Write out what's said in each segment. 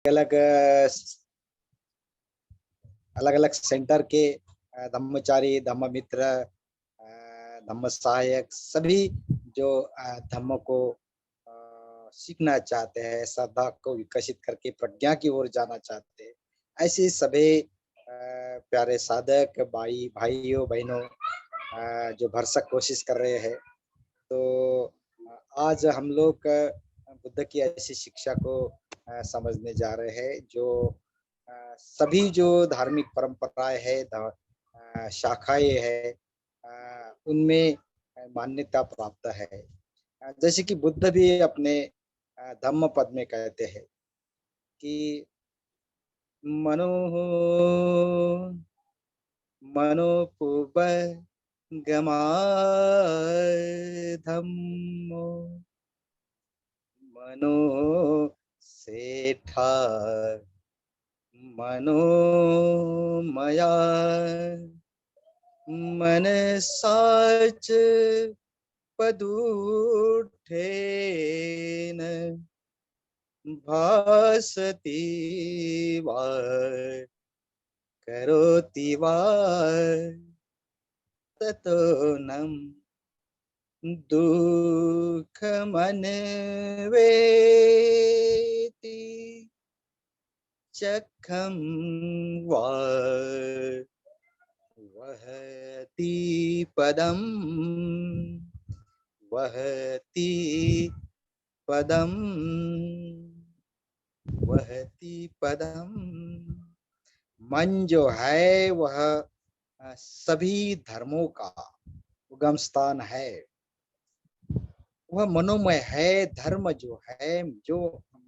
अलग अलग अलग सेंटर के धम्मचारी, धम्म मित्र, धम्म सहायक सभी जो धम्म को सीखना चाहते हैं, श्रद्धा को विकसित करके प्रज्ञा की ओर जाना चाहते हैं, ऐसे सभी प्यारे साधक भाइयों बहनों जो भरसक कोशिश कर रहे हैं। तो आज हम लोग बुद्ध की ऐसी शिक्षा को समझने जा रहे हैं जो सभी जो धार्मिक परंपराएं है, शाखाएं है, उनमें मान्यता प्राप्त है। जैसे कि बुद्ध भी अपने धम्म पद में कहते हैं कि मनो धम्मो मनो सेठा मनोमया मन साच पदुठेन भासती वा करोति वा ततो नम दुःखमन्वेति चखम वा वहति पदम वहति पदम वहति पदम। मन जो है वह सभी धर्मों का उगम स्थान है, वह मनोमय है। धर्म जो है जो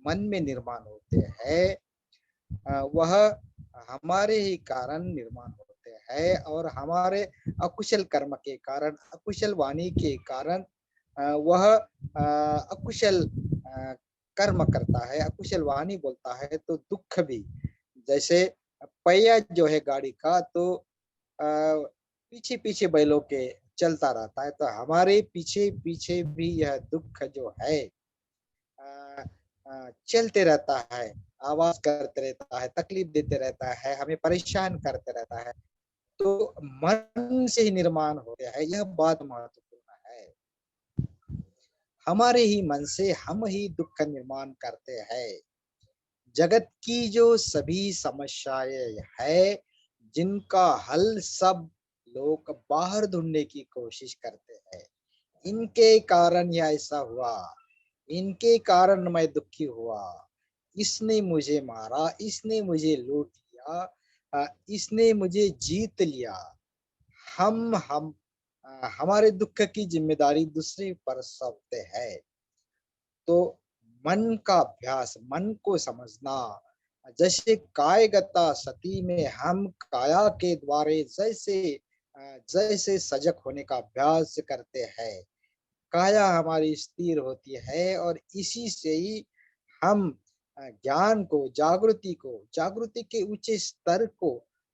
मन में निर्माण होते हैं वह हमारे ही कारण निर्माण होते हैं और हमारे अकुशल कर्म के कारण, अकुशल वाणी के कारण वह अकुशल कर्म करता है, अकुशल वाणी बोलता है तो दुख भी। जैसे पहिया जो है गाड़ी का तो पीछे पीछे बैलों के चलता रहता है, तो हमारे पीछे पीछे भी यह दुख जो है चलते रहता है, आवाज करते रहता है, तकलीफ देते रहता है, हमें परेशान करते रहता है। तो मन से ही निर्माण होते हैं, यह बात महत्वपूर्ण है। हमारे ही मन से हम ही दुख का निर्माण करते हैं। जगत की जो सभी समस्याएं है जिनका हल सब लोग बाहर ढूंढने की कोशिश करते हैं, इनके कारण यह ऐसा हुआ, इनके कारण मैं दुखी हुआ, इसने मुझे मारा, इसने मुझे लूट लिया, इसने मुझे जीत लिया। हम हमारे दुख की जिम्मेदारी दूसरे पर सौंपते हैं। तो मन का अभ्यास, मन को समझना, जैसे कायगता सती में हम काया के द्वारे जैसे जैसे सजग होने का अभ्यास करते हैं, काया हमारी स्थिर होती है और इसी से ही हम ज्ञान को, जागृति के ऊंचे स्तर को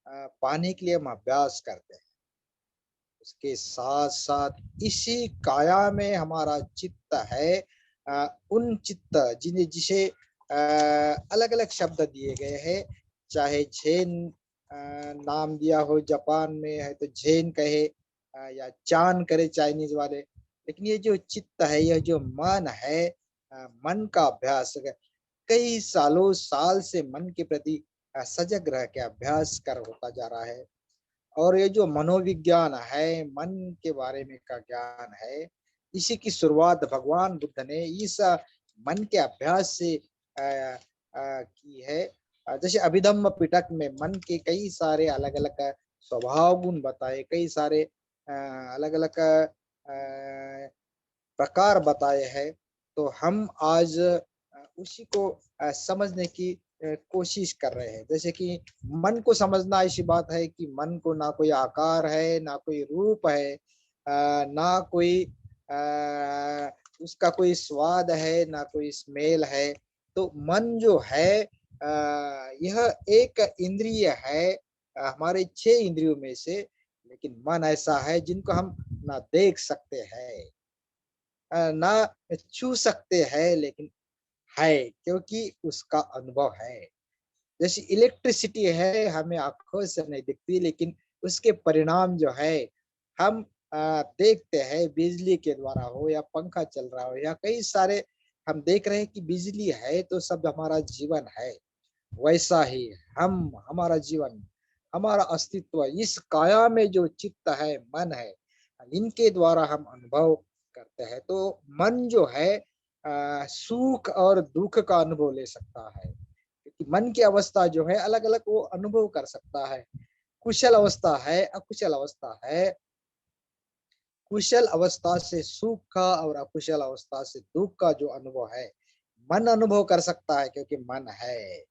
पाने के लिए हम अभ्यास करते हैं। उसके साथ साथ इसी काया में हमारा चित्त है, उन चित्त जिसे अलग अलग शब्द दिए गए हैं, चाहे झेन नाम दिया हो, जापान में है तो झेन कहे या चान करे चाइनीज वाले, लेकिन ये जो चित्त है, यह जो मन है, मन का अभ्यास कई सालों साल से मन के प्रति सजग रह के अभ्यास कर होता जा रहा है। और ये जो मनोविज्ञान है, मन के बारे में का ज्ञान है, इसी की शुरुआत भगवान बुद्ध ने इस मन के अभ्यास से की है। जैसे अभिधम्म पिटक में मन के कई सारे अलग अलग स्वभाव गुण बताए, कई सारे अलग अलग प्रकार बताए हैं। तो हम आज उसी को समझने की कोशिश कर रहे हैं। जैसे कि मन को समझना ऐसी बात है कि मन को ना कोई आकार है, ना कोई रूप है, ना कोई उसका कोई स्वाद है, ना कोई स्मेल है। तो मन जो है यह एक इंद्रिय है हमारे 6 इंद्रियों में से, लेकिन मन ऐसा है जिनको हम ना देख सकते हैं, ना छू सकते हैं, लेकिन है, क्योंकि उसका अनुभव है। जैसे इलेक्ट्रिसिटी है, हमें आँखों से नहीं दिखती, लेकिन उसके परिणाम जो है हम देखते हैं, बिजली के द्वारा हो या पंखा चल रहा हो या कई सारे हम देख रहे हैं कि बिजली है तो सब हमारा जीवन है। वैसा ही हम हमारा जीवन, हमारा अस्तित्व इस काया में जो चित्त है, मन है, इनके द्वारा हम अनुभव करते हैं। तो मन जो है सुख और दुख का अनुभव ले सकता है, क्योंकि मन की अवस्था जो है अलग-अलग वो अनुभव कर सकता है। कुशल अवस्था है, अकुशल अवस्था है। कुशल अवस्था से सुख का और अकुशल अवस्था से दुःख का जो अनुभव है, मन अनुभव कर सकता है, क्योंकि मन है।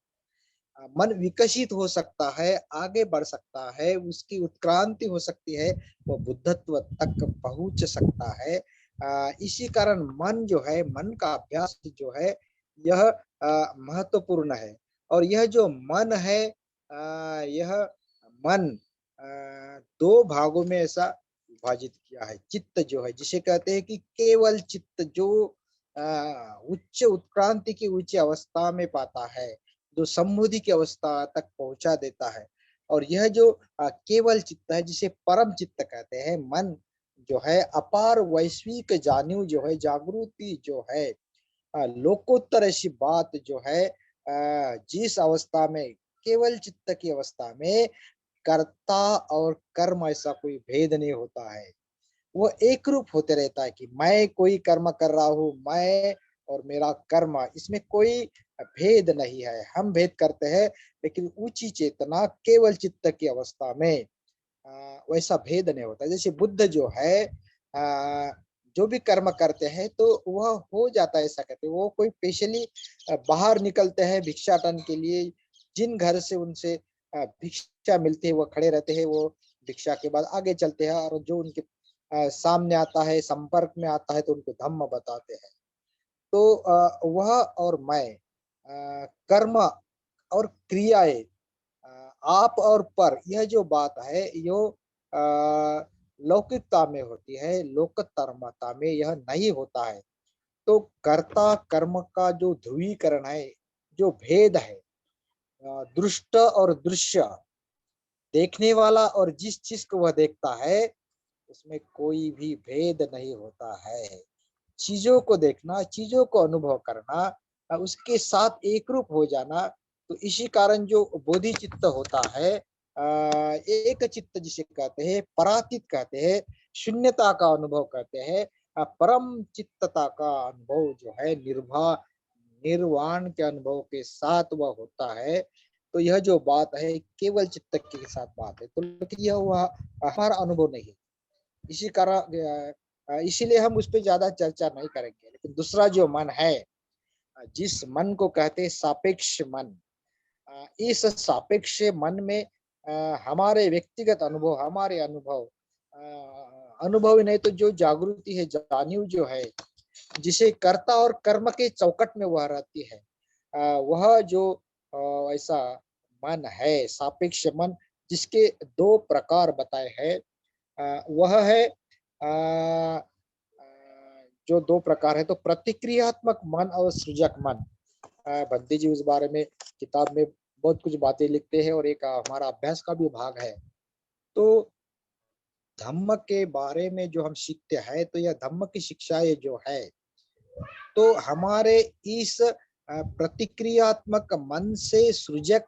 मन विकसित हो सकता है, आगे बढ़ सकता है, उसकी उत्क्रांति हो सकती है, वो बुद्धत्व तक पहुँच सकता है। इसी कारण मन जो है, मन का अभ्यास जो है, यह महत्वपूर्ण है। और यह जो मन है, यह मन 2 भागों में ऐसा विभाजित किया है। चित्त जो है, जिसे कहते हैं कि केवल चित्त जो उच्च उत्क्रांति की उच्च अवस्था में पाता है, जो समृद्धि की अवस्था तक पहुँचा देता है। और यह जो केवल चित्त है, जिसे परम चित्त कहते हैं, मन जो है अपार वैश्विक जानियो जो है, जागृति जो है, लोकोत्तर ऐसी बात जो है, जिस अवस्था में केवल चित्त की अवस्था में कर्ता और कर्म ऐसा कोई भेद नहीं होता है। वो एक रूप होते रहता है कि मैं कोई कर्म कर रहा हूँ, मैं और मेरा कर्म, इसमें कोई भेद नहीं है। हम भेद करते हैं, लेकिन ऊंची चेतना केवल चित्त की अवस्था में वैसा भेद नहीं होता। जैसे बुद्ध जो है जो भी कर्म करते हैं तो वह हो जाता है, ऐसा कहते हैं। वो कोई स्पेशली बाहर निकलते हैं भिक्षाटन के लिए, जिन घर से उनसे भिक्षा मिलती है वो खड़े रहते हैं, वो भिक्षा के बाद आगे चलते हैं, और जो उनके सामने आता है, संपर्क में आता है, तो उनको धम्म बताते हैं। तो वह और मैं, कर्म और क्रियाएं, आप और पर, यह जो बात है यो लौकिकता में होती है, लोकधर्मता में यह नहीं होता है। तो कर्ता कर्म का जो ध्रुवीकरण है, जो भेद है, दृष्ट और दृश्य, देखने वाला और जिस चीज को वह देखता है, उसमें कोई भी भेद नहीं होता है। चीज़ों को देखना, चीज़ों को अनुभव करना, उसके साथ एकरूप हो जाना, तो इसी कारण जो बोधिचित्त होता है, एक चित्त जिसे कहते हैं, पराचित कहते हैं, शून्यता का अनुभव करते हैं, परम चित्तता का अनुभव जो है, निर्वाण के अनुभव के साथ वह होता है। तो यह जो बात है केवल चित्त के साथ बात है, तो लेकिन यह वह हमारा अनुभव नहीं है। इसी कारण इसीलिए हम उस पे ज्यादा चर्चा नहीं करेंगे। लेकिन दूसरा जो मन है, जिस मन को कहते हैं सापेक्ष मन, इस सापेक्ष मन में हमारे व्यक्तिगत अनुभव, हमारे अनुभव, अनुभव ही नहीं तो जो जागृति है, जानियो जो है, जिसे कर्ता और कर्म के चौकट में वह रहती है, वह जो ऐसा मन है सापेक्ष मन, जिसके 2 प्रकार बताए हैं, वह है जो 2 प्रकार है, तो प्रतिक्रियात्मक मन और सृजक मन। बंती जी उस बारे में किताब में बहुत कुछ बातें लिखते हैं, और एक हमारा अभ्यास का भी भाग है। तो धम्म के बारे में जो हम सीखते हैं, तो यह धम्म की शिक्षाएं जो है, तो हमारे इस प्रतिक्रियात्मक मन से सृजक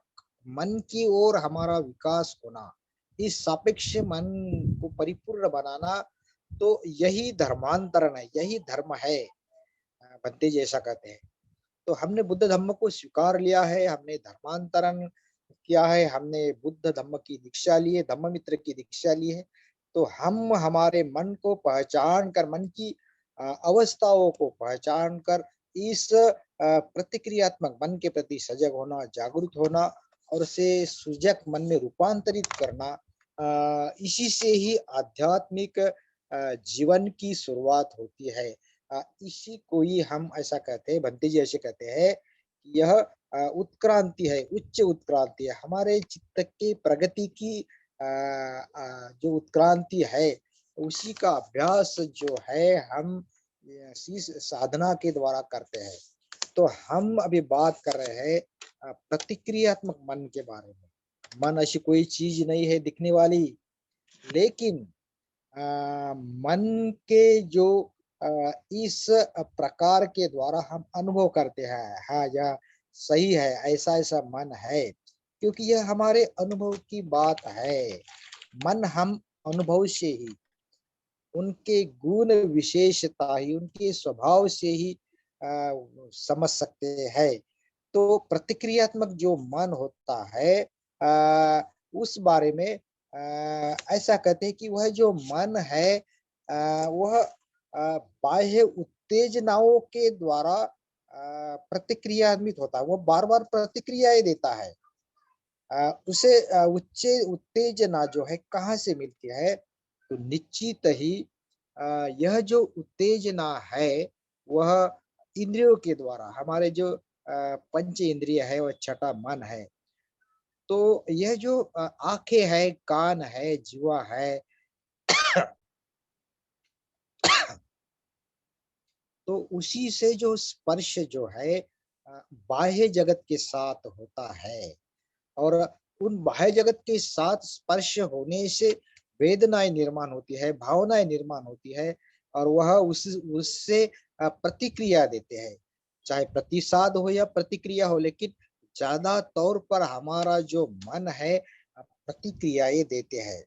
मन की ओर हमारा विकास होना, इस सापेक्ष मन को परिपूर्ण बनाना, तो यही धर्मांतरण है, यही धर्म है। बंते जी ऐसा कहते हैं। तो हमने बुद्ध धम्म को स्वीकार लिया है, हमने धर्मांतरण किया है, हमने बुद्ध धम्म की दीक्षा ली है, धम्म मित्र की दीक्षा ली है। तो हम हमारे मन को पहचान कर, मन की अवस्थाओं को पहचान कर, इस प्रतिक्रियात्मक मन के प्रति सजग होना, जागरूक होना, और उसे सृजक मन में रूपांतरित करना, इसी से ही आध्यात्मिक जीवन की शुरुआत होती है। इसी को ही हम ऐसा कहते हैं, भंते जी ऐसे कहते हैं कि यह उत्क्रांति है, उच्च उत्क्रांति है, हमारे चित्त की प्रगति की जो उत्क्रांति है, उसी का अभ्यास जो है हम इसी साधना के द्वारा करते हैं। तो हम अभी बात कर रहे हैं प्रतिक्रियात्मक मन के बारे में। मन ऐसी कोई चीज नहीं है दिखने वाली, लेकिन अ, मन के जो इस प्रकार के द्वारा हम अनुभव करते हैं, हाँ, यह सही है, ऐसा-ऐसा मन है, क्योंकि यह हमारे अनुभव की बात है। मन हम अनुभव से ही, उनके गुण विशेषता ही, उनके स्वभाव से ही समझ सकते हैं। तो प्रतिक्रियात्मक जो मन होता है उस बारे में ऐसा कहते हैं कि वह जो मन है वह बाह्य उत्तेजनाओं के द्वारा प्रतिक्रियान्वित होता है। वो बार-बार प्रतिक्रियाएँ देता है। उसे उच्चे उत्तेजना जो है कहाँ से मिलती है? तो निश्चित ही यह जो उत्तेजना है वह इंद्रियों के द्वारा, हमारे जो पंच इंद्रिय है वह छठा मन है। तो यह जो आँखें है, कान है, जीवा है, तो उसी से जो स्पर्श जो है बाह्य जगत के साथ होता है। और उन बाह्य जगत के साथ स्पर्श होने से वेदनाएँ निर्माण होती है, भावनाएँ निर्माण होती है, और वह उस उससे प्रतिक्रिया देते हैं। चाहे प्रतिसाद हो या प्रतिक्रिया हो, लेकिन ज़्यादा तौर पर हमारा जो मन है प्रतिक्रियाएँ देते हैं।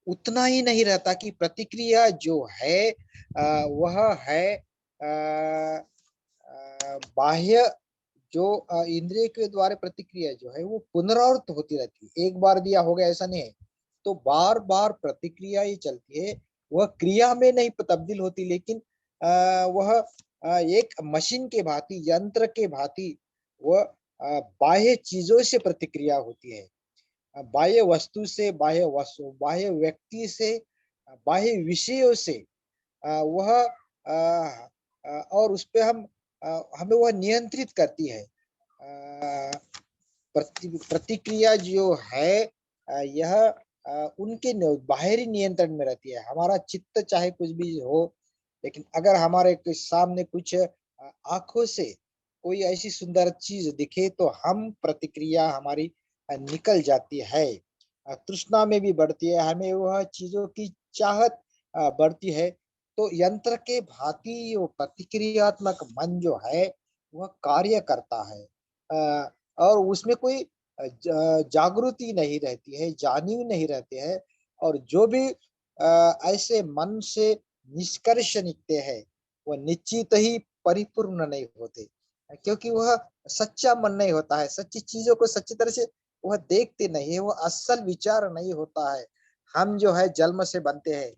उतना ही नहीं रहता कि प्रतिक्रिया जो है वह है बाह्य जो इंद्रिय के द्वारा प्रतिक्रिया जो है वो पुनरावृत्त होती रहती है। एक बार दिया हो गया ऐसा नहीं है। तो बार-बार प्रतिक्रिया ये चलती है। वह क्रिया में नहीं तब्दील होती, लेकिन वह एक मशीन के भांति, यंत्र के भांति वह बाह्य चीज़ों से प्रतिक्रिया होती है। बाह्य वस्तु से, बाह्य व्यक्ति से, बाह्य विषयों से वह और उसपे हमें वह नियंत्रित करती है। प्रतिक्रिया जो है यह उनके बाहरी नियंत्रण में रहती है। हमारा चित्त चाहे कुछ भी हो, लेकिन अगर हमारे के सामने कुछ आँखों से कोई ऐसी सुंदर चीज़ दिखे तो हम प्रतिक्रिया हमारी निकल जाती है। तृष्णा में भी बढ़ती है, हमें वह चीज़ों की चाहत बढ़ती है। तो यंत्र के भांति वो प्रतिक्रियात्मक मन जो है, वह कार्य करता है। और उसमें कोई जागृति नहीं रहती है, जानीव नहीं रहते हैं, और जो भी ऐसे मन से निष्कर्ष निकलते हैं, वह निश्चित ही परिपूर्ण नहीं होते, क्योंकि वह सच्चा मन नहीं होता है, सच्ची चीज़ों को सच्ची तरह से वह देखते नहीं है, वो असल विचार नहीं होता है। हम जो है जन्म से बनते हैं,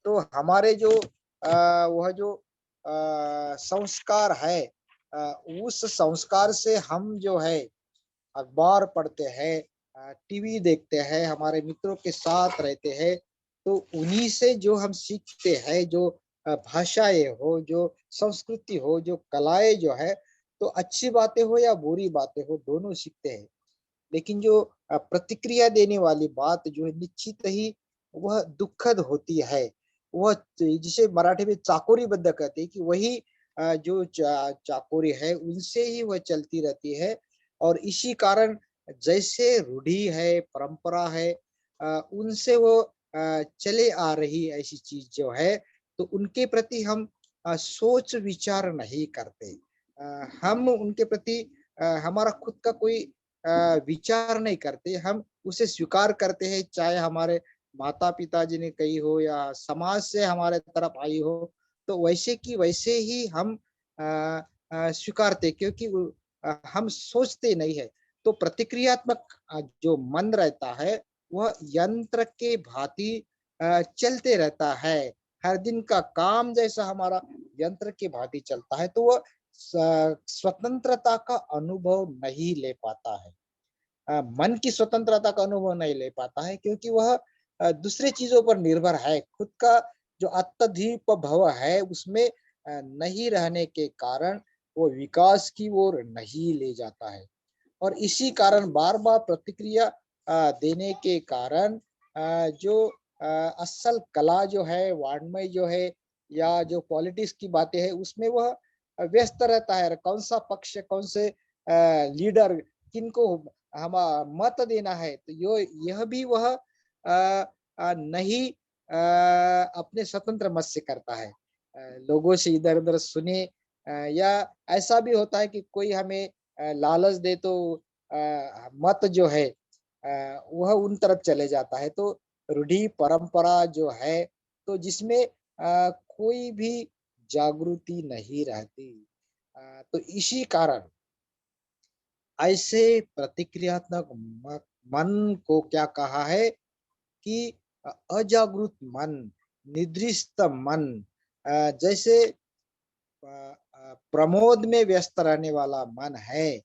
तो हमारे जो वह जो संस्कार है उस संस्कार से हम जो है अखबार पढ़ते हैं, टीवी देखते हैं, हमारे मित्रों के साथ रहते हैं, तो उन्हीं से जो हम सीखते हैं, जो भाषाएँ हो, जो संस्कृति हो, जो कलाएँ जो है, तो अच्छी बातें हो या बुरी बातें हो, दोनों सीखते हैं। लेकिन जो प्रतिक्रिया देने वाली बात जो है निश्चित ही वह दुखद होती है। वह जिसे मराठी में चाकोरीबद्ध कहते हैं कि वही जो चाकोरी है उनसे ही वह चलती रहती है, और इसी कारण जैसे रूढ़ी है, परंपरा है उनसे वो चले आ रही ऐसी चीज़ जो है, तो उनके प्रति हम सोच विचार नहीं करते। हम उनके प्रति हमारा खुद का कोई विचार नहीं करते, हम उसे स्वीकार करते हैं, चाहे हमारे माता-पिता जी ने कही हो या समाज से हमारे तरफ आई हो, तो वैसे की वैसे ही हम अ स्वीकारते, क्योंकि हम सोचते नहीं है। तो प्रतिक्रियात्मक जो मन रहता है, वह यंत्र के भांति चलते रहता है। हर दिन का काम जैसा हमारा यंत्र के भांति चलता है, तो वह स्वतंत्रता का अनुभव नहीं ले पाता है। मन की स्वतंत्रता का अनुभव नहीं ले पाता है, क्योंकि वह दूसरे चीज़ों पर निर्भर है। खुद का जो अत्यधिक भव है उसमें नहीं रहने के कारण वो विकास की ओर नहीं ले जाता है। और इसी कारण बार-बार प्रतिक्रिया देने के कारण जो असल कला जो है, वाङ्मय जो है या जो पॉलिटिक्स की बातें हैं उसमें वह व्यस्त रहता है, कौन सा पक्ष, कौन से लीडर, किनको हम मत देना है, तो यो यह भी वह नहीं अपने स्वतंत्र मत से करता है। लोगों से इधर-उधर सुने, या ऐसा भी होता है कि कोई हमें लालच दे तो मत जो है वह उन तरफ चले जाता है। तो रूढ़ि परंपरा जो है, तो जिसमें कोई भी जागृति नहीं रहती। तो इसी कारण ऐसे प्रतिक्रियात्मक मन को क्या कहा है कि अजागृत मन, निद्रिस्त मन, जैसे प्रमोद में व्यस्त रहने वाला मन है।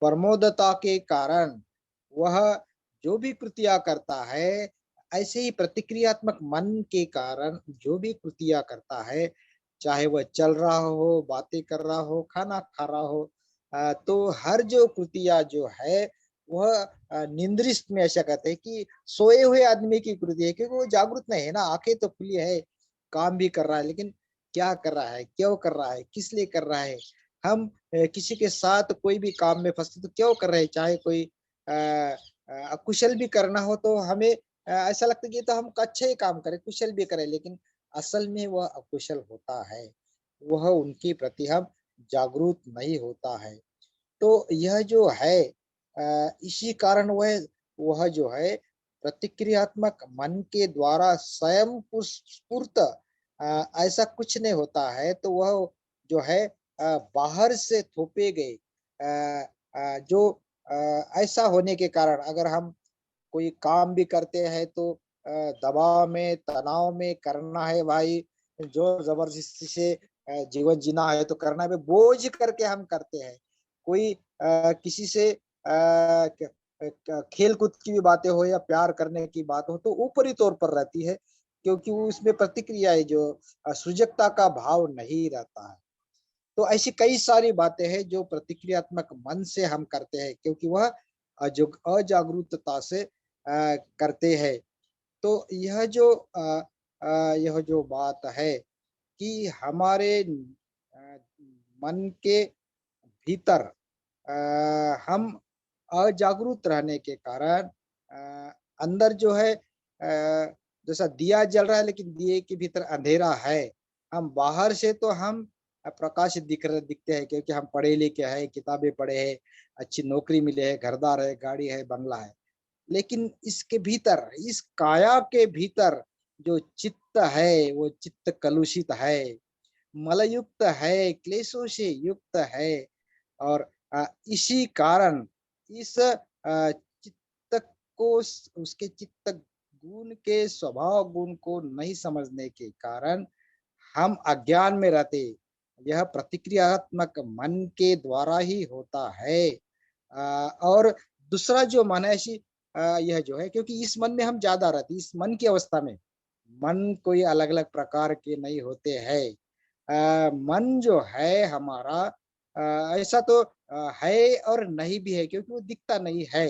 प्रमोदता के कारण वह जो भी कृतियाँ करता है, ऐसे ही प्रतिक्रियात्मक मन के कारण जो भी कृतियाँ करता है, चाहे वह चल रहा हो, बातें कर रहा हो, खाना खा रहा हो, तो हर जो कृतियाँ जो है, वह निंद्रिस्त में ऐसा कहते हैं कि सोए हुए आदमी की कृति है, क्योंकि वो जागृत नहीं है ना, आँखें तो खुली है, काम भी कर रहा है, लेकिन क्या कर रहा है, क्यों कर रहा है, किस लिए कर रहा है? हम किसी के साथ कोई भी काम में फँसते तो क्यों कर रहे हैं? चाहे कोई कुशल भी करना हो तो हमें ऐसा लगता है कि ये तो हम अच्छा ही काम करें, कुशल भी करें, लेकिन असल में वह अकुशल होता है। वह उनके प्रति हम जागरूक नहीं होता है। तो यह जो है इसी कारण वह जो है प्रतिक्रियात्मक मन के द्वारा स्वयं स्फूर्त ऐसा कुछ नहीं होता है, तो वह जो है बाहर से थोपे गए जो ऐसा होने के कारण अगर हम कोई काम भी करते हैं तो दबाव में, तनाव में करना है भाई, जोर ज़बरदस्ती से जीवन जीना है तो करना है, बोझ करके हम करते हैं। कोई किसी से खेल-कूद की भी बातें हो या प्यार करने की बात हो, तो ऊपरी तौर पर रहती है, क्योंकि वो उसमें प्रतिक्रियाएँ जो सृजकता का भाव नहीं रहता है। तो ऐसी कई सारी बातें हैं जो प्रतिक्रियात्मक मन से हम करते हैं, क्योंकि वह अजागरूकता से करते हैं। तो यह जो बात है कि हमारे मन के भीतर हम अजागरूक रहने के कारण अंदर जो है जैसा दिया जल रहा है, लेकिन दिए के भीतर अंधेरा है। हम बाहर से तो हम प्रकाश दिखते हैं, क्योंकि हम पढ़े लिखे हैं, किताबें पढ़े हैं, अच्छी नौकरी मिले है, घरदार है, गाड़ी है, बंगला है। लेकिन इसके भीतर, इस काया के भीतर जो चित्त है, वो चित्त कलुषित है, मलयुक्त है, क्लेशों से युक्त है। और इसी कारण इस चित्त को उसके चित्त गुण के स्वभाव गुण को नहीं समझने के कारण हम अज्ञान में रहते। यह प्रतिक्रियात्मक मन के द्वारा ही होता है। और दूसरा जो मन है यह जो है, क्योंकि इस मन में हम ज़्यादा रहते हैं, इस मन की अवस्था में। मन कोई अलग-अलग प्रकार के नहीं होते हैं। मन जो है हमारा ऐसा तो है और नहीं भी है, क्योंकि वो दिखता नहीं है।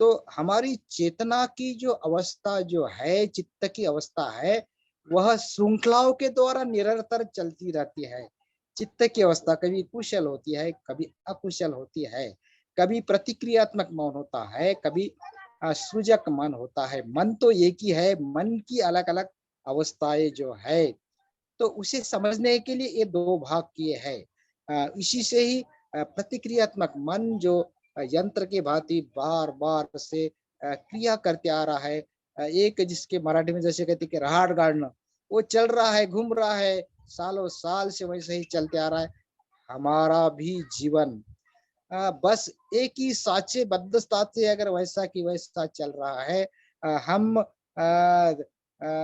तो हमारी चेतना की जो अवस्था जो है, चित्त की अवस्था है, वह श्रृंखलाओं के द्वारा निरंतर चलती रहती है। चित्त की अवस्था कभी कुशल होती है, कभी अकुशल होती है, कभी प्रतिक्रियात्मक मन होता है, कभी सृजक मन होता है। मन तो एक ही है, मन की अलग-अलग अवस्थाएँ जो है, तो उसे समझने के लिए ये 2 भाग किए हैं। इसी से ही प्रतिक्रियात्मक मन जो यंत्र के भांति बार-बार से क्रिया करते आ रहा है। एक जिसके मराठी में जैसे कहते हैं कि रहाट गाडणं, वो चल रहा है, घूम रहा है, सालों-साल से वैसे ही चलते आ रहा है। हमारा भी जीवन बस एक ही साँचेबद्ध साँचे अगर वैसा की वैसा चल रहा है। हम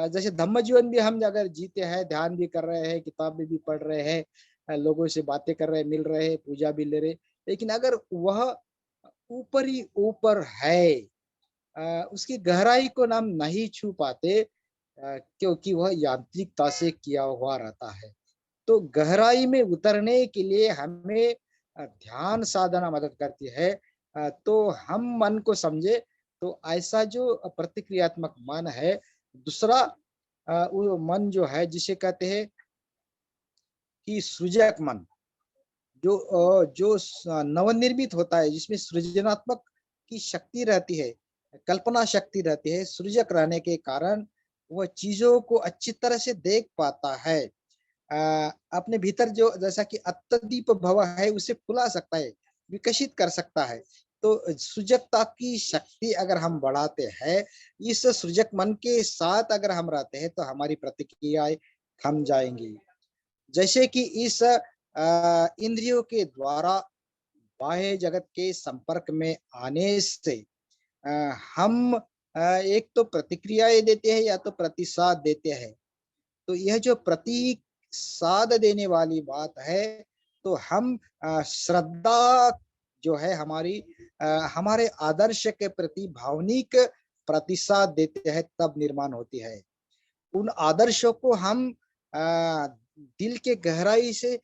जैसे धम्म जीवन भी हम अगर जीते हैं, ध्यान भी कर रहे हैं, किताबें भी पढ़ रहे हैं, लोगों से बातें कर रहे हैं, मिल रहे हैं, पूजा भी ले रहे हैं, लेकिन अगर वह ऊपर ही ऊपर है, उसकी गहराई को हम नहीं छू पाते, क्योंकि वह यांत्रिकता से किया हुआ रहता है। तो गहराई में उतरने के लिए हमें ध्यान साधना मदद करती है। तो हम मन को समझे, तो ऐसा जो प्रतिक्रियात्मक मन है, दूसरा वो मन जो है जिसे कहते हैं कि सृजक मन। जो नवनिर्मित होता है, जिसमें सृजनात्मक की शक्ति रहती है, कल्पना शक्ति रहती है, सृजक रहने के कारण वह चीज़ों को अच्छी तरह से देख पाता है। अपने भीतर जो जैसा कि अत्तदीप भव है उसे फुला सकता है, विकसित कर सकता है। तो सृजकता की शक्ति अगर हम बढ़ाते हैं, इस सृजक मन के साथ अगर हम रहते हैं, तो हमारी प्रतिक्रियाएँ थम जाएँगी। जैसे कि इस इंद्रियों के द्वारा बाह्य जगत के संपर्क में आने से अ, हम एक तो प्रतिक्रियाएँ देते हैं या तो प्रतिसाद देते हैं। तो यह जो प्रतिसाद देने वाली बात है, तो हम श्रद्धा जो है हमारी हमारे आदर्श के प्रति भावनिक प्रतिसाद देते हैं, तब निर्माण होती है। उन आदर्शों को हम अ, दिल के गहराई से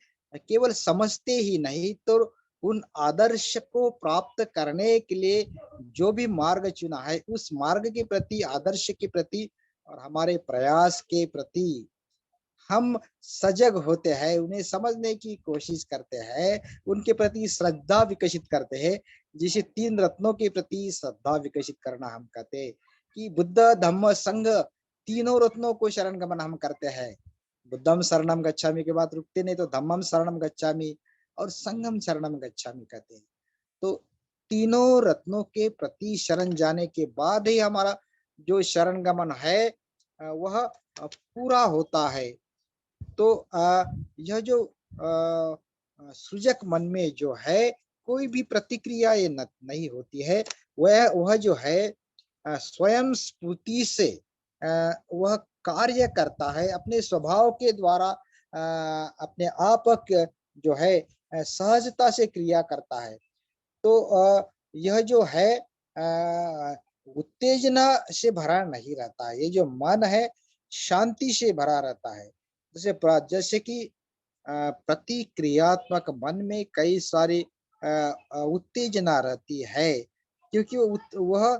केवल समझते ही नहीं, तो उन आदर्श को प्राप्त करने के लिए जो भी मार्ग चुना है, उस मार्ग के प्रति, आदर्श के प्रति और हमारे प्रयास के प्रति हम सजग होते हैं, उन्हें समझने की कोशिश करते हैं, उनके प्रति श्रद्धा विकसित करते हैं, जिसे 3 रत्नों के प्रति श्रद्धा विकसित करना हम कहते हैं कि बुद्ध, धम्म, संघ तीनों रत्नों को शरण गमन हम करते हैं। बुद्धम शरणम गच्छामि के बाद रुकते नहीं, तो धम्मम शरणम गच्छामि और संघम शरणम गच्छामि कहते हैं। तो तीनों रत्नों के प्रति शरण जाने के बाद ही हमारा जो शरण गमन है वह पूरा होता है। तो यह जो सृजक मन में जो है कोई भी प्रतिक्रिया ये नहीं होती है, वह जो है स्वयं स्फूर्ति से वह कार्य करता है अपने स्वभाव के द्वारा, अपने आप जो है सहजता से क्रिया करता है। तो यह जो है उत्तेजना से भरा नहीं रहता है, ये जो मन है शांति से भरा रहता है। जैसे कि प्रतिक्रियात्मक मन में कई सारी उत्तेजना रहती है, क्योंकि वह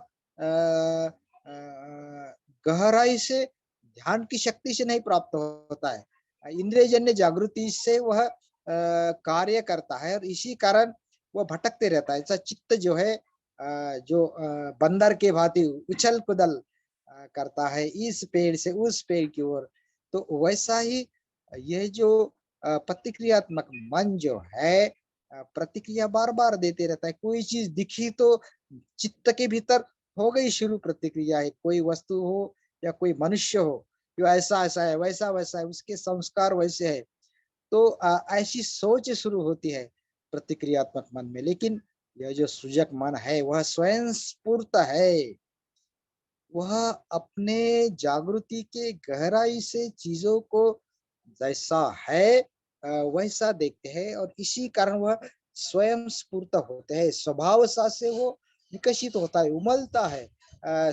गहराई से ध्यान की शक्ति से नहीं प्राप्त होता है, इंद्रियजन्य जागृति से वह कार्य करता है और इसी कारण वह भटकते रहता है। ऐसा चित्त जो है जो बंदर के भांति उछल कुदल करता है इस पेड़ से उस पेड़ की ओर। तो वैसा ही यह जो प्रतिक्रियात्मक मन जो है प्रतिक्रिया बार-बार देते रहता है। कोई चीज़ दिखी तो चित्त के भीतर हो गई शुरू प्रतिक्रिया है, कोई वस्तु हो या कोई मनुष्य हो, जो ऐसा-ऐसा है, वैसा-वैसा है, उसके संस्कार वैसे है। तो ऐसी सोच शुरू होती है प्रतिक्रियात्मक मन में। लेकिन यह जो सृजक मन है, वह स्वयं स्फूर्त है। वह अपने जागृति के गहराई से चीज़ों को जैसा है वैसा देखते हैं और इसी कारण वह स्वयं स्फूर्त होते हैं। स्वभाव से वो विकसित होता है, उमलता है।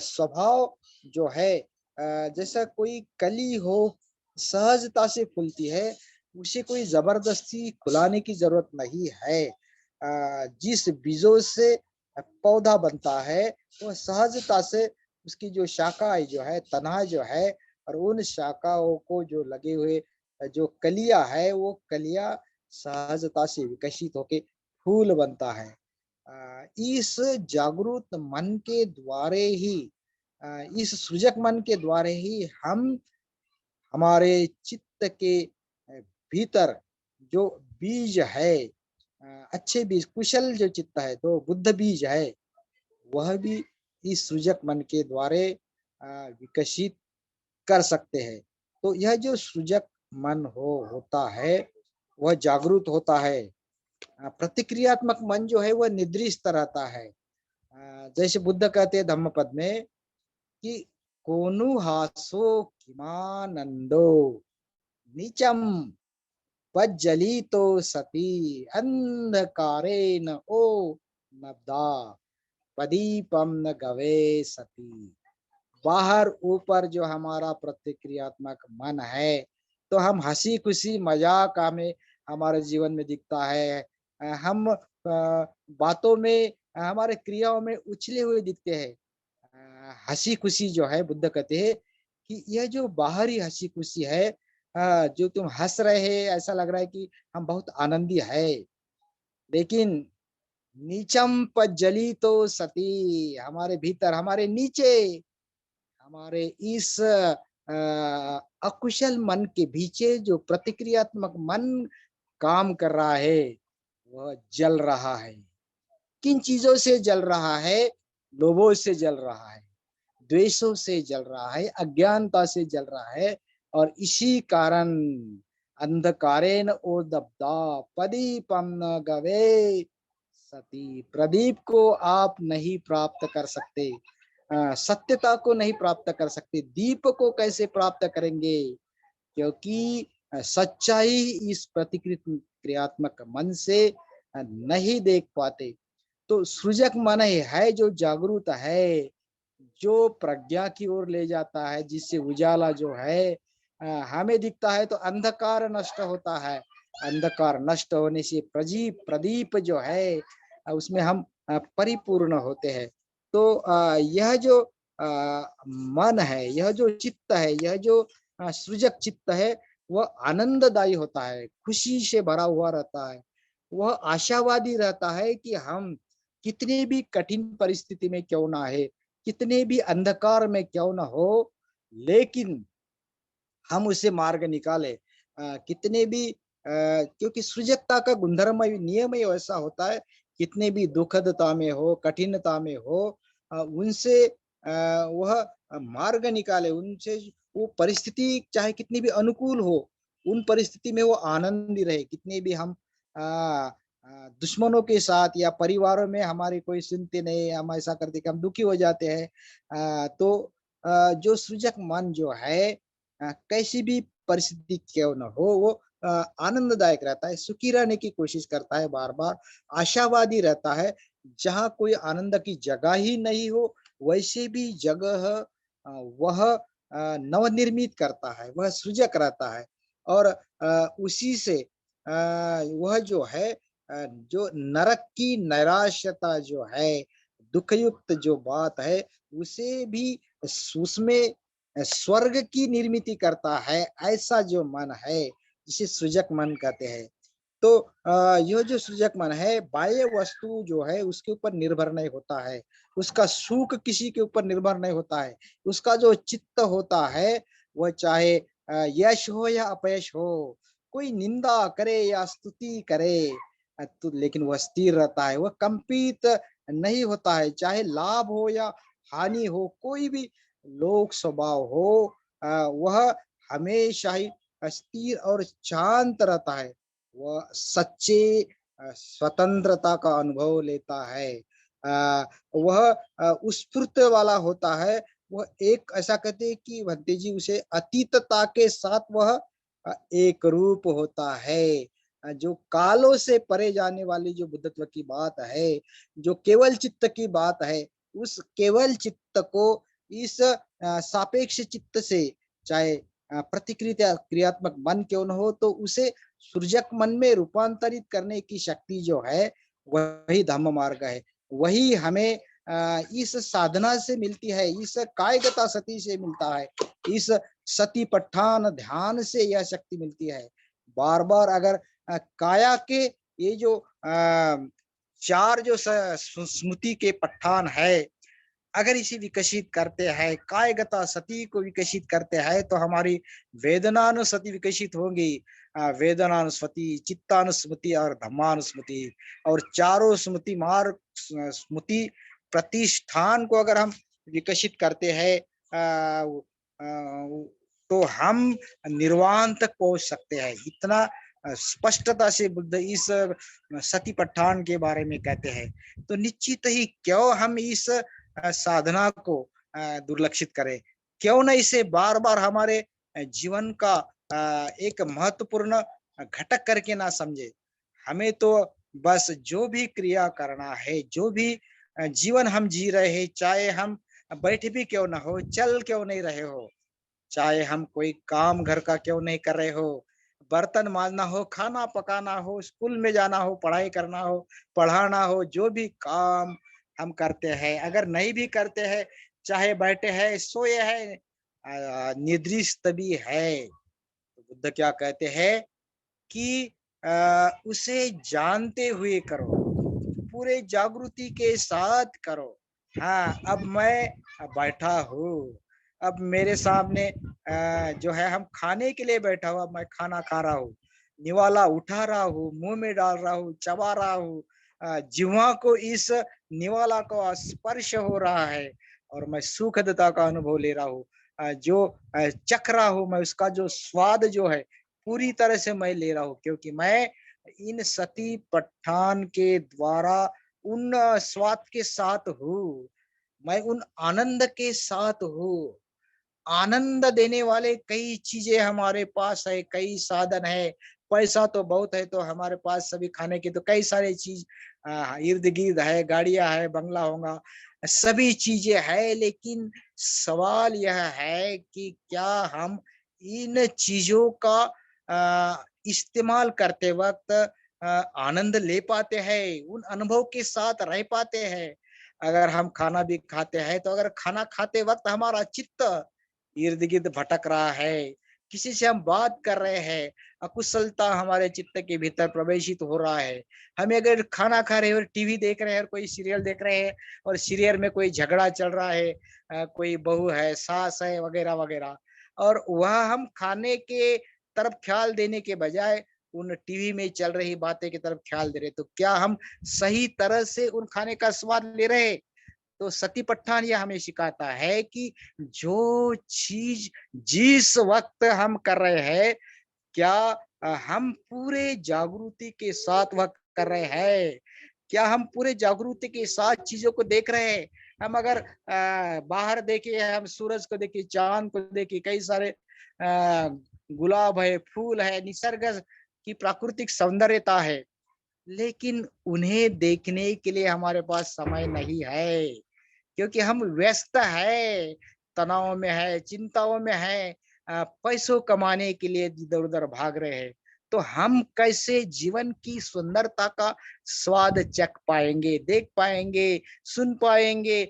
स्वभाव जो है जैसा कोई कली हो, सहजता से फूलती है, उसे कोई ज़बरदस्ती फुलाने की ज़रूरत नहीं है। जिस बीजों से पौधा बनता है, वह सहजता से उसकी जो शाखाएँ जो है, तना जो है और उन शाखाओं को जो लगे हुए जो कलियाँ है, वो कलियाँ सहजता से विकसित होके फूल बनता है। इस जागरूक मन के द्वारे ही इस सृजक मन के द्वारे ही हम हमारे चित्त के भीतर जो बीज है, अच्छे बीज, कुशल जो चित्त है, तो बुद्ध बीज है, वह भी इस सृजक मन के द्वारे विकसित कर सकते हैं। तो यह जो सृजक मन होता है, वह जागरूक होता है। प्रतिक्रियात्मक मन जो है वह निद्रिस्त रहता है। जैसे बुद्ध कहते हैं धम्मपद में कि कोनु हासो किमानंदो नीचम पज्जलितो सती अंधकारेण ओ नब्दा प्रदीपम न गवे सती। बाहर ऊपर जो हमारा प्रतिक्रियात्मक मन है, तो हम हंसी खुशी मजाक में हमारे जीवन में दिखता है। हम बातों में हमारे क्रियाओं में उछले हुए दिखते हैं। हंसी खुशी जो है बुद्ध कहते हैं कि यह जो बाहरी हंसी खुशी है, जो तुम हंस रहे हैं ऐसा लग रहा है कि हम बहुत आनंदी है, लेकिन नीचम पज्जलितो सती, हमारे भीतर, हमारे नीचे, हमारे इस अकुशल मन के पीछे जो प्रतिक्रियात्मक मन काम कर रहा है, वह जल रहा है। किन चीजों से जल रहा है? लोभों से जल रहा है, द्वेषों से जल रहा है, अज्ञानता से जल रहा है। और इसी कारण अंधकारेण ओदब्धा प्रदीपम न गवे सती, प्रदीप को आप नहीं प्राप्त कर सकते, सत्यता को नहीं प्राप्त कर सकते, दीप को कैसे प्राप्त करेंगे? क्योंकि सच्चाई इस प्रतिकृत क्रियात्मक मन से नहीं देख पाते। तो सृजक मन ही है जो जागरूक है, जो प्रज्ञा की ओर ले जाता है, जिससे उजाला जो है हमें दिखता है तो अंधकार नष्ट होता है। अंधकार नष्ट होने से प्रदीप प्रदीप जो है उसमें हम परिपूर्ण होते हैं। तो यह जो मन है, यह जो चित्त है, यह जो सृजक चित्त है, वह आनंददायी होता है, खुशी से भरा हुआ रहता है। वह आशावादी रहता है कि हम कितनी भी कठिन परिस्थिति में क्यों ना है, कितने भी अंधकार में क्यों ना हो, लेकिन हम उसे मार्ग निकाले। कितने भी क्योंकि सृजकता का गुणधर्म नियम ही ऐसा होता है, कितने भी दुखदता में हो, कठिनता में हो, उनसे वह मार्ग निकाले, उनसे वो परिस्थिति चाहे कितनी भी अनुकूल हो, उन परिस्थिति में वो आनंदी रहे। कितने भी हम दुश्मनों के साथ या परिवारों में हमारी कोई सुनते नहीं, हम ऐसा करते कि हम दुखी हो जाते हैं। तो जो सृजक मन जो है कैसी भी परिस्थिति क्यों न हो, वो आनंददायक रहता है, सुखी रहने की कोशिश करता है, बार-बार आशावादी रहता है। जहाँ कोई आनंद की जगह ही नहीं हो, वैसे भी जगह वह नवनिर्मित करता है, वह सृजक रहता है। और उसी से वह जो है जो नरक की नैराश्यता जो है, दुःखयुक्त जो बात है, उसे भी उसमें स्वर्ग की निर्मिति करता है, ऐसा जो मन है, जिसे सृजक मन कहते हैं। तो यह जो सृजक मन है, बाह्य वस्तु जो है उसके ऊपर निर्भर नहीं होता है, उसका सुख किसी के ऊपर निर्भर नहीं होता है। उसका जो चित्त होता है, वह चाहे यश हो या अपयश हो, कोई निंदा करे या स्तुति करे, तो लेकिन वह स्थिर रहता है, वह कंपित नहीं होता है, चाहे लाभ हो या हानि हो, कोई भी लोक स्वभाव हो, वह हमेशा ही स्थिर और शांत रहता है। वह सच्चे स्वतंत्रता का अनुभव लेता है। वह स्फूर्त वाला होता है। वह एक ऐसा कहते हैं कि भंते जी उसे अतीतता के साथ वह एक रूप होता है। जो कालों से परे जाने वाली जो बुद्धत्व की बात है, जो केवल चित्त की बात है, उस केवल चित्त को इस सापेक्ष चित्त से, चाहे प्रतिक्रिया क्रियात्मक मन क्यों न हो, तो उसे सृजक मन में रूपांतरित करने की शक्ति जो है, वही धम्म मार्ग है। वही हमें इस साधना से मिलती है, इस कायगता सती से मिलता है, इस सती पट्ठान ध्यान से यह शक्ति मिलती है। बार-बार अगर काया के ये जो 4 जो स्मृति के पट्ठान है, अगर इसे विकसित करते हैं, कायगता सती को विकसित करते हैं, तो हमारी वेदनानुस्मृति विकसित होंगी। वेदनानुस्मृति, चित्तानुस्मृति और धम्मानुस्मृति, और चारों स्मृति मार्ग स्मृति प्रतिष्ठान को अगर हम विकसित करते हैं, तो हम निर्वाण तक पहुंच सकते हैं। इतना स्पष्टता से बुद्ध इस सती पट्ठान के बारे में कहते हैं। तो निश्चित ही क्यों हम इस साधना को दुर्लक्षित करें, क्यों न इसे बार बार हमारे जीवन का एक महत्वपूर्ण घटक करके ना समझे। हमें तो बस जो भी क्रिया करना है, जो भी जीवन हम जी रहे हैं, चाहे हम बैठे भी क्यों ना हो, चल क्यों नहीं रहे हो, चाहे हम कोई काम घर का क्यों नहीं कर रहे हो, बर्तन मांजना हो, खाना पकाना हो, स्कूल में जाना हो, पढ़ाई करना हो, पढ़ाना हो, जो भी काम हम करते हैं, अगर नहीं भी करते हैं, चाहे बैठे हैं, सोए हैं, निद्रिस्त भी है, तो बुद्ध क्या कहते हैं कि उसे जानते हुए करो, पूरे जागृति के साथ करो। हाँ, अब मैं बैठा हूँ, अब मेरे सामने जो है हम खाने के लिए बैठा हुआ, मैं खाना खा रहा हूँ, निवाला उठा रहा हूँ, मुंह में डाल रहा हूँ, चबा रहा हूँ, जिह्वा को इस निवाला को स्पर्श हो रहा है और मैं सुखदता का अनुभव ले रहा हूँ। जो चख रहा हूँ मैं, उसका जो स्वाद जो है पूरी तरह से मैं ले रहा हूँ, क्योंकि मैं इन सती पठान के द्वारा उन स्वाद के साथ हूँ, मैं उन आनंद के साथ हूँ। आनंद देने वाले कई चीजें हमारे पास है, कई साधन है, पैसा तो बहुत है, तो हमारे पास सभी खाने की तो कई सारे चीज इर्द गिर्द है, गाड़ियां है, बंगला होगा, सभी चीजें है, लेकिन सवाल यह है कि क्या हम इन चीजों का इस्तेमाल करते वक्त आनंद ले पाते हैं, उन अनुभव के साथ रह पाते हैं। अगर हम खाना भी खाते हैं, तो अगर खाना खाते वक्त हमारा चित्त इर्द-गिर्द भटक रहा है, किसी से हम बात कर रहे हैं, अकुशलता हमारे चित्त के भीतर प्रवेशित हो रहा है। हम अगर खाना खा रहे हैं और टीवी देख रहे हैं और कोई सीरियल देख रहे हैं और सीरियल में कोई झगड़ा चल रहा है, कोई बहू है, सास है, वगैरह-वगैरह, और वह हम खाने के तरफ ख्याल देने के बजाय उन टीवी में चल रही बातें की तरफ ख्याल दे रहे हैं, तो क्या हम सही तरह से उन खाने का स्वाद ले रहे हैं? तो सती पट्ठान ये हमें सिखाता है कि जो चीज जिस वक्त हम कर रहे हैं, क्या हम पूरे जागृति के साथ वह कर रहे हैं? क्या हम पूरे जागृति के साथ चीजों को देख रहे हैं? हम अगर बाहर देखे, हम सूरज को देखे, चांद को देखे, कई सारे गुलाब है, फूल है, निसर्ग की प्राकृतिक सौंदर्यता है, लेकिन उन्हें देखने के लिए हमारे पास समय नहीं है, क्योंकि हम व्यस्त है, तनाव में है, चिंताओं में है, पैसों कमाने के लिए इधर-उधर भाग रहे हैं। तो हम कैसे जीवन की सुंदरता का स्वाद चख पाएँगे, देख पाएँगे, सुन पाएँगे,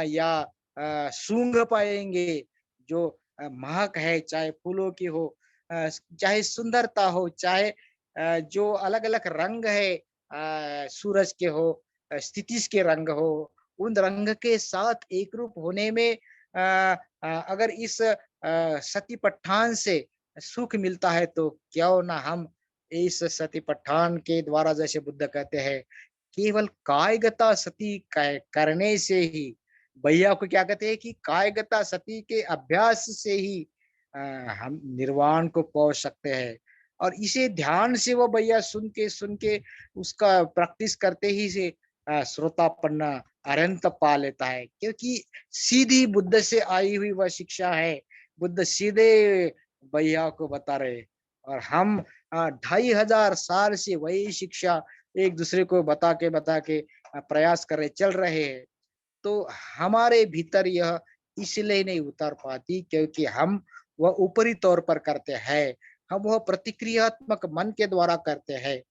या सूंघ पाएँगे? जो महक है, चाहे फूलों की हो, चाहे सुंदरता हो, चाहे जो अलग-अलग रंग है, सूरज के हो, क्षितिज के रंग हो, उन रंग के साथ एक रूप होने में अगर इस सती पठान से सुख मिलता है, तो क्यों ना हम इस सती पठान के द्वारा, जैसे बुद्ध कहते हैं, केवल कायगता सती करने से ही, भैया को क्या कहते हैं कि कायगता सती के अभ्यास से ही अ, हम निर्वाण को पहुंच सकते हैं। और इसे ध्यान से वो भैया सुन के उसका प्रैक्टिस करते ही से श्रोतापन्न अरंत पा लेता है, क्योंकि सीधी बुद्ध से आई हुई वह शिक्षा है। बुद्ध सीधे भैया को बता रहे, और हम 2500 से वही शिक्षा एक दूसरे को बता के प्रयास कर रहे, चल रहे हैं। तो हमारे भीतर यह इसलिए नहीं उतर पाती, क्योंकि हम वह ऊपरी तौर पर करते हैं, हम वह प्रतिक्रियात्मक मन के द्वारा करते हैं।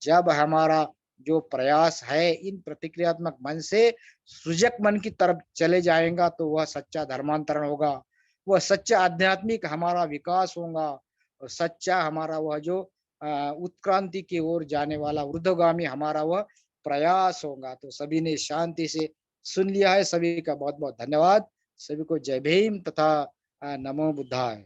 जब हमारा जो प्रयास है इन प्रतिक्रियात्मक मन से सृजक मन की तरफ चले जाएगा, तो वह सच्चा धर्मांतरण होगा, वह सच्चा आध्यात्मिक हमारा विकास होगा, और सच्चा हमारा वह जो उत्क्रांति की ओर जाने वाला ऊर्ध्वगामी हमारा वह प्रयास होगा। तो सभी ने शांति से सुन लिया है, सभी का बहुत बहुत धन्यवाद। सभी को जय भीम तथा नमो बुद्धाय।